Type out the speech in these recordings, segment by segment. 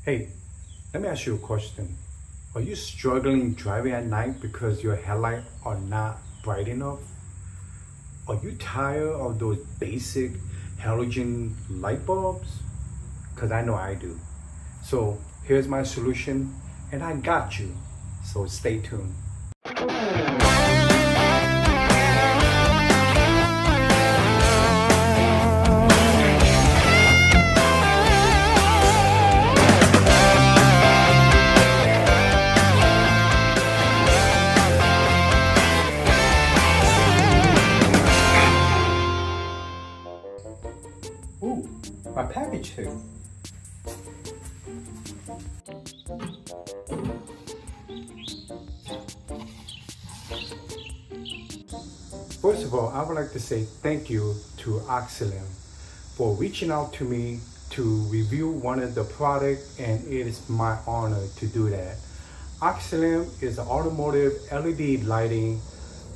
Hey, let me ask you a question. Are you struggling driving at night because your headlights are not bright enough? Are you tired of those basic halogen light bulbs? Because I know I do. So here's my solution, and I got you. So stay tuned. Ooh, my package here. First of all, I would like to say thank you to Oxilam for reaching out to me to review one of the products, and it is my honor to do that. Oxilam is an automotive LED lighting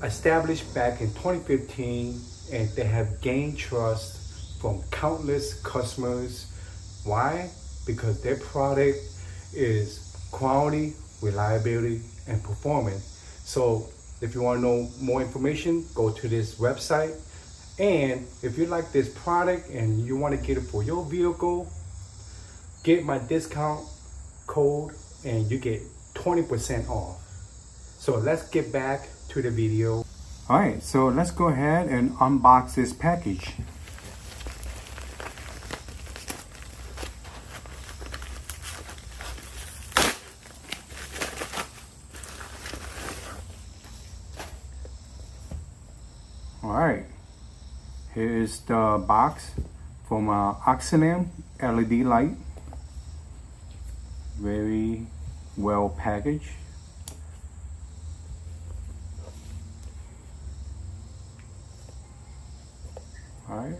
established back in 2015, and they have gained trust from countless customers. Why? Because their product is quality, reliability, and performance. So if you want to know more information, go to this website. And if you like this product and you want to get it for your vehicle, get my discount code and you get 20% off. So let's get back to the video. All right, so let's go ahead and unbox this package. All right, here's the box from Oxilam LED light. Very well packaged. All right.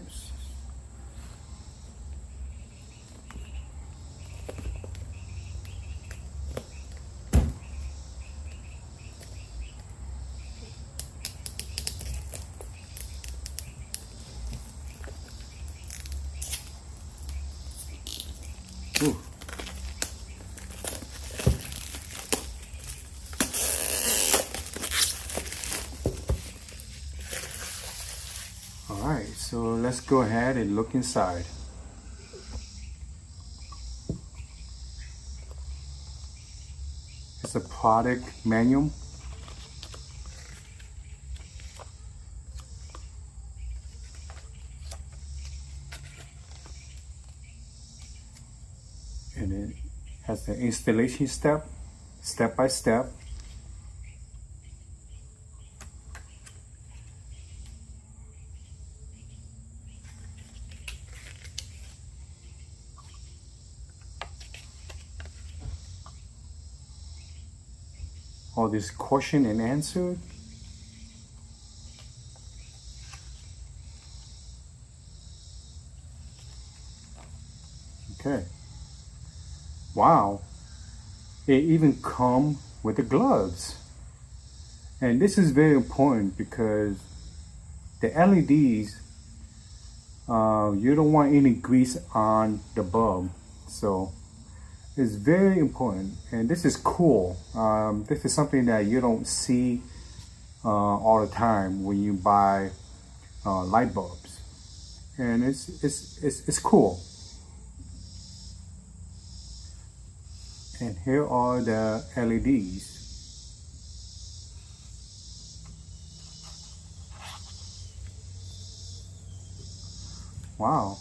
Ooh. All right, so let's go ahead and look inside. It's a product manual. And it has the installation step by step. All this question and answer. Okay. Wow, it even comes with the gloves. And this is very important because the LEDs, you don't want any grease on the bulb. So it's very important. And this is cool. This is something that you don't see all the time when you buy light bulbs. And it's cool. And here are the LEDs. Wow.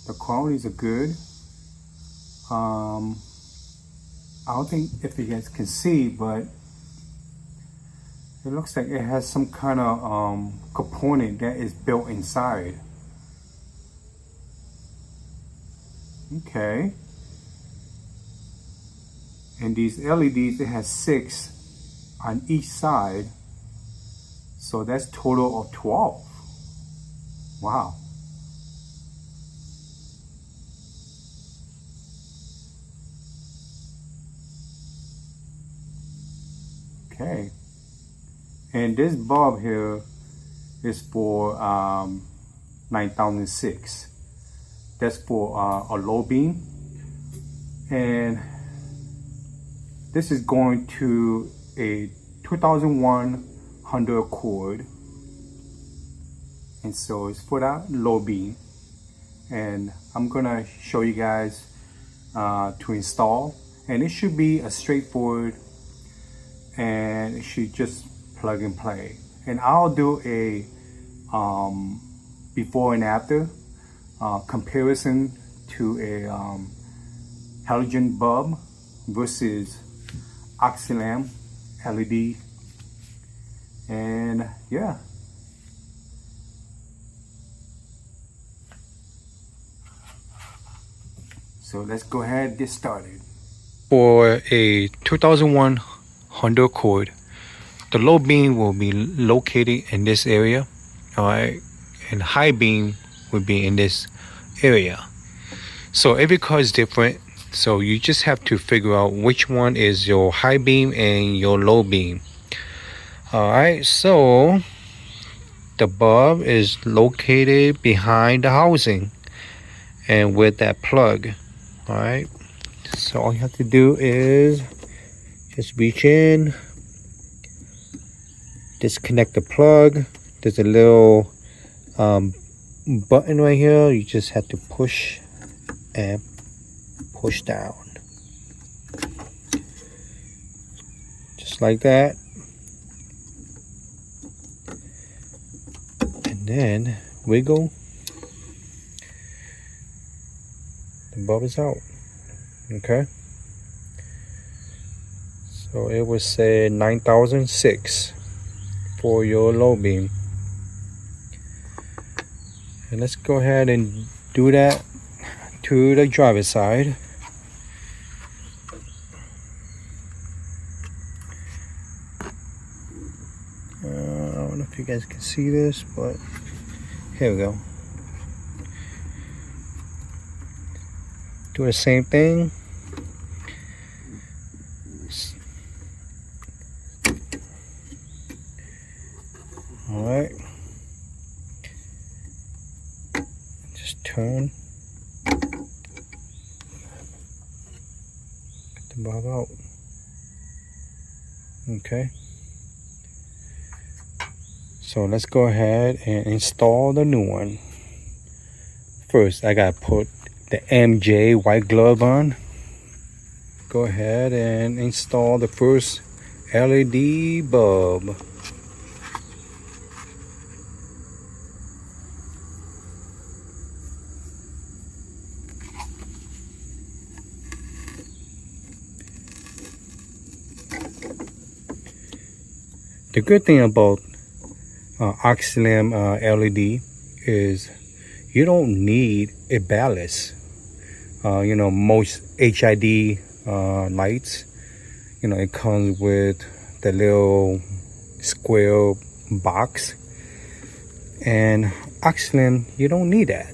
The qualities are good. I don't think if you guys can see, but it looks like it has some kind of component that is built inside. Okay. And these LEDs, it has 6 on each side. So that's total of 12. Wow. Okay. And this bulb here is for 9006. That's for a low beam. and this is going to a 2001 Honda Accord, and so it's for that low beam. And I'm gonna show you guys to install, and it should be a straightforward, and it should just plug and play. And I'll do a before and after comparison to a halogen bulb versus Oxilam LED. And yeah, so let's go ahead and get started. For a 2001 Honda Accord, the low beam will be located in this area, all right, and high beam will be in this area. So every car is different, so you just have to figure out which one is your high beam and your low beam. All right, so the bulb is located behind the housing and with that plug. All right, so all you have to do is just reach in, disconnect the plug. There's a little button right here. You just have to push and push down, just like that. And then wiggle. The bulb is out. Okay. So it would say 9006 for your low beam. And let's go ahead and do that to the driver's side. I don't know if you guys can see this, but here we go. Do the same thing. All right. Just turn. Get the bulb out. Okay. So let's go ahead and install the new one. First, I gotta put the MJ white glove on. Go ahead and install the first LED bulb. The good thing about Oxilam LED is you don't need a ballast. You know, most HID lights, you know, it comes with the little square box, and Oxilam, you don't need that,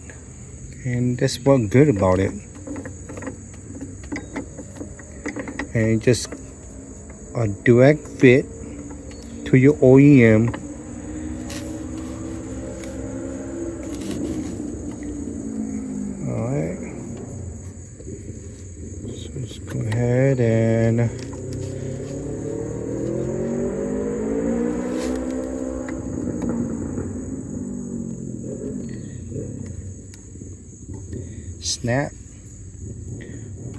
and that's what's good about it. And just a direct fit to your OEM. Alright, so let's go ahead and snap.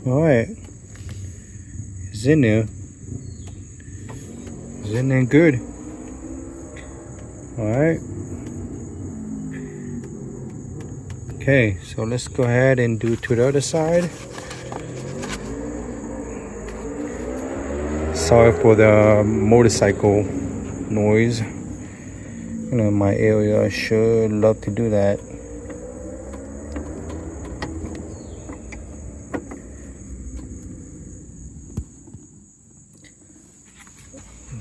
Alright, it's in there. It's in there good. Alright. Okay, so let's go ahead and do to the other side. Sorry for the motorcycle noise. You know, my area, I sure love to do that.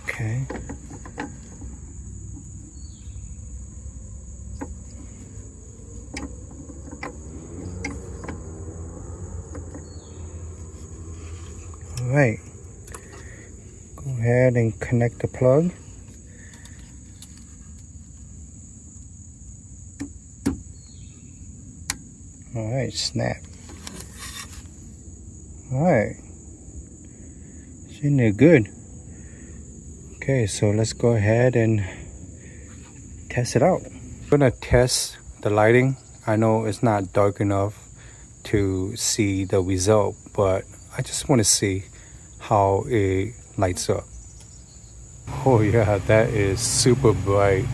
Okay. All right. Go ahead and connect the plug. All right, snap. All right. It's in there good. Okay, so let's go ahead and test it out. I'm gonna test the lighting. I know it's not dark enough to see the result, but I just want to see how it lights up. Oh yeah, that is super bright.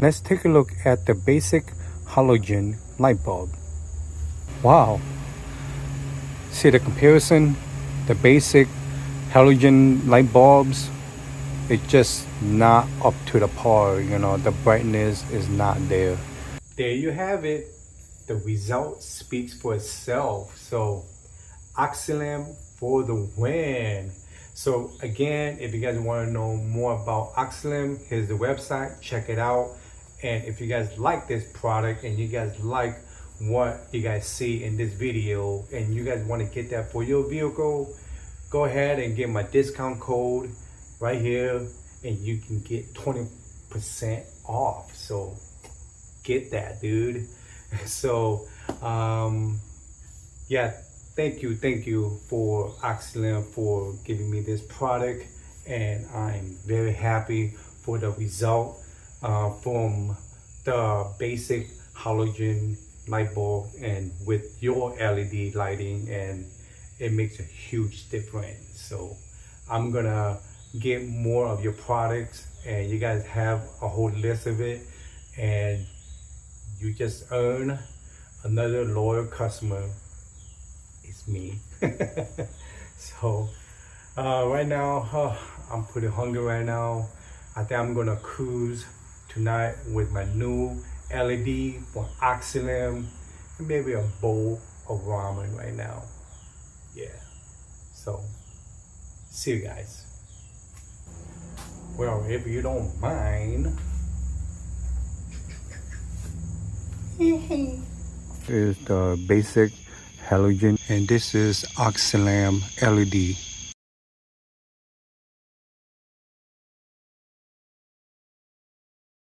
Let's take a look at the basic halogen light bulb. Wow. See the comparison? The basic halogen light bulbs, it's just not up to the par, you know, the brightness is not there. There you have it. The result speaks for itself. So Oxilam for the win. So again, if you guys want to know more about Oxilam, here's the website, check it out. And if you guys like this product and you guys like what you guys see in this video and you guys want to get that for your vehicle, go ahead and get my discount code right here and you can get 20% off. So get that, dude. So yeah, thank you for Oxilam for giving me this product, and I'm very happy for the result from the basic halogen light bulb and with your LED lighting, and it makes a huge difference. So I'm gonna get more of your products, and you guys have a whole list of it, and you just earn another loyal customer. It's me. So right now I'm pretty hungry right now. I think I'm gonna cruise tonight with my new LED for Oxilam and maybe a bowl of ramen right now. Yeah, so see you guys. Well, if you don't mind, is the basic halogen, and this is Oxilam LED.